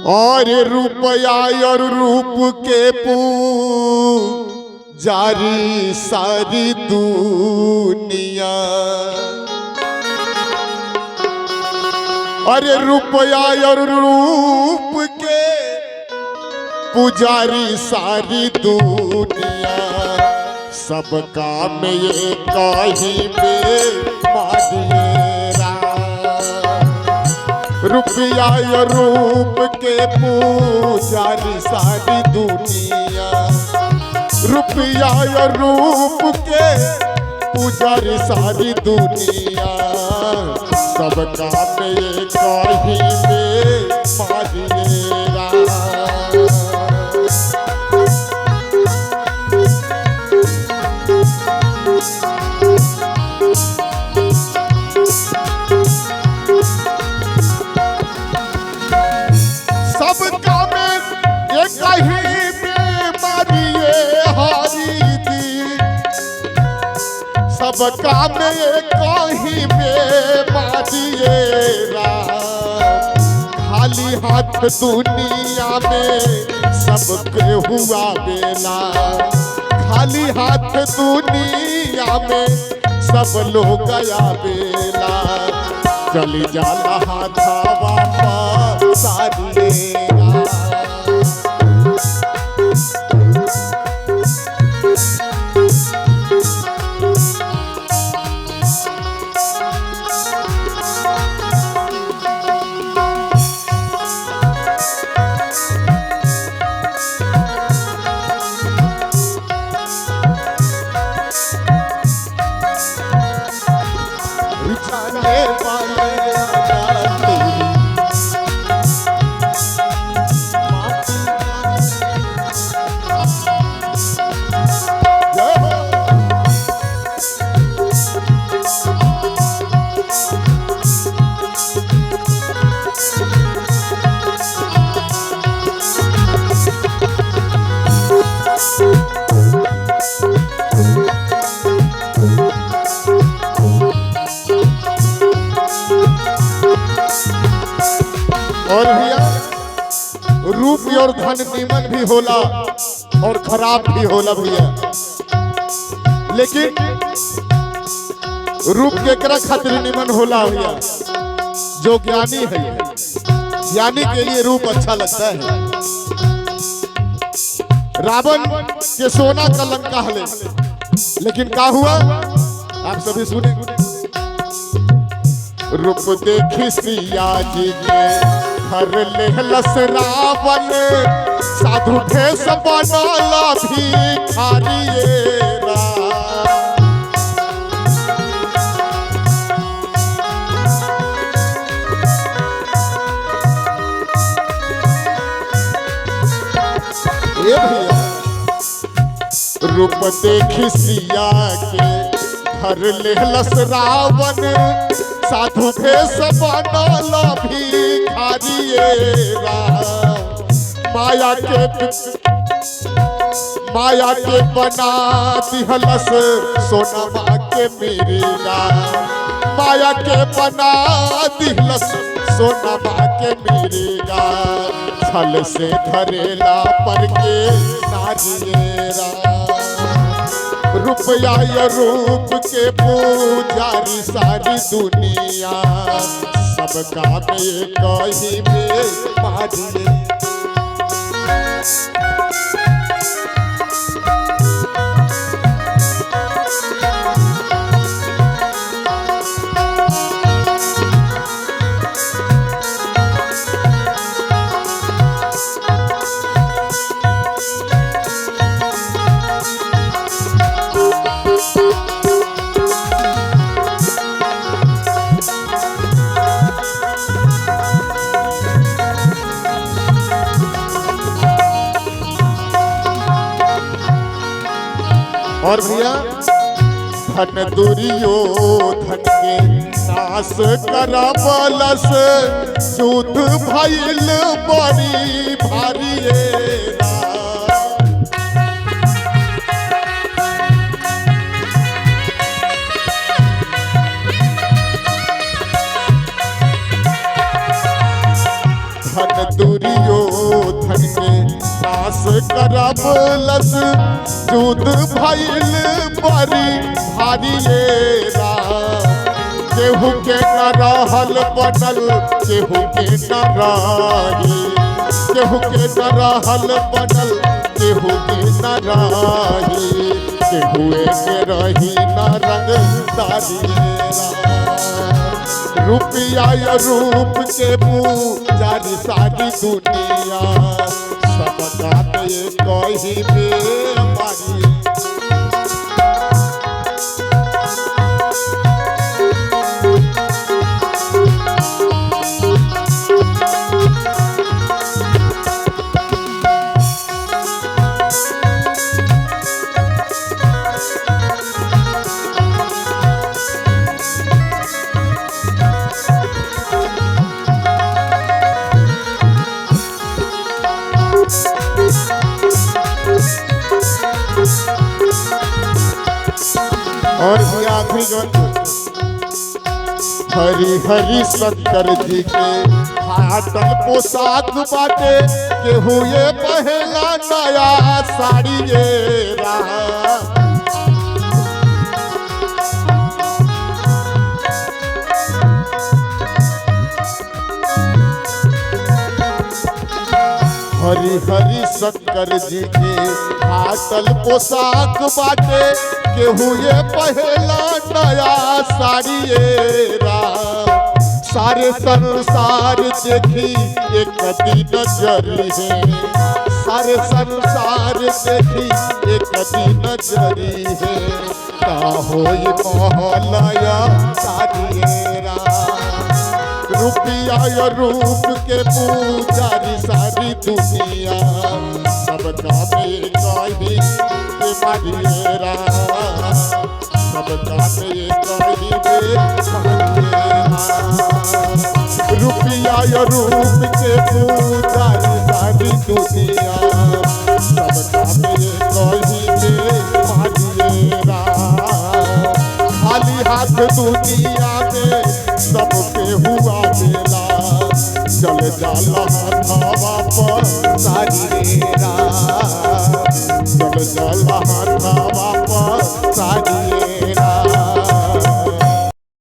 और रुपया और रूप के जारी सारी दुनिया। अरे रुपया और रूप के पुजारी सारी दुनिया, सबका में ये कहीं पे मारिएरा। रुपया और रूप के पुजारी सारी दुनिया, रुपया और रूप के पुजारी सारी दुनिया, सबका में ये कहीं पे मारिएरा। सबका में ये कहीं पे मारिए हारी दी, सबका में ये कहीं पे मारिएरा। खाली हाथ दुनिया में सबके हुआ बेला, खाली हाथ दुनिया में सब लोग गया बेला। चली जाला हाथावा सारिएरा। और भैया रूप और धन नीमन भी होला और खराब भी होला भैया, लेकिन रूप केकरा खातिर नीमन होला भैया? जो ज्ञानी है, ज्ञानी के लिए रूप अच्छा लगता है। रावण के सोना का लंका हले, लेकिन क्या हुआ आप सभी सुने। रूप देखी सिया जी के हर लेहलस रावण, साधु भेष बनला भिखारिएरा। ये भैया रूप देखी सिया के हर लेहलस रावण, साधु भेष बनला भिखारिएरा। माया के बना दिहलस सोनमा के मीरा, माया के बना दिहलस सोनमा के मीरा। छल से धरेला पर के नारिएरा। रुपया या रूप के पुजारी सारी दुनिया, सबका में कहीं में मारिए। और भैया धन दुर्योधन के नाश करावलस, युद्ध भइल बड़ी भारिएरा। धन दुर्योधन रुपयो धन के नाश करब लस जुद भइल बड़ी भारी ये राम। केहू के न रहल बनल केहू के न रही, केहू के न रहल बनल केहू के न रही, केहुए के रही न रंगदारी। रुपया या रूप के पुजारी सारी दुनिया सबका ये कही बेमारी। और भी आखिरी गंध हरि हरि शंकर जी के फाटल पोशाक बाटे केहू ये पहला नया साड़ी ये राम। हरि हरि शंकर जी के फाटल पोशाक बाटे केहू ये पहला नया साड़ी ये राम। सारे संसार देखी एक दिन नजरी है, सारे संसार देखी एक दिन नजरी है। का होई मोहलया साड़ी ये राम। रुपया या रूप के पुजारी सारी दुनिया सबका में कही बेमारी राम। सबका में कही बेमारी। रुपया या रूप के पुजारी सारी दुनिया सबका में कही बेमारी राम। खाली हाथ दुनिया में सबके हुआ बेला चल जाला हथवा पर सारी राम।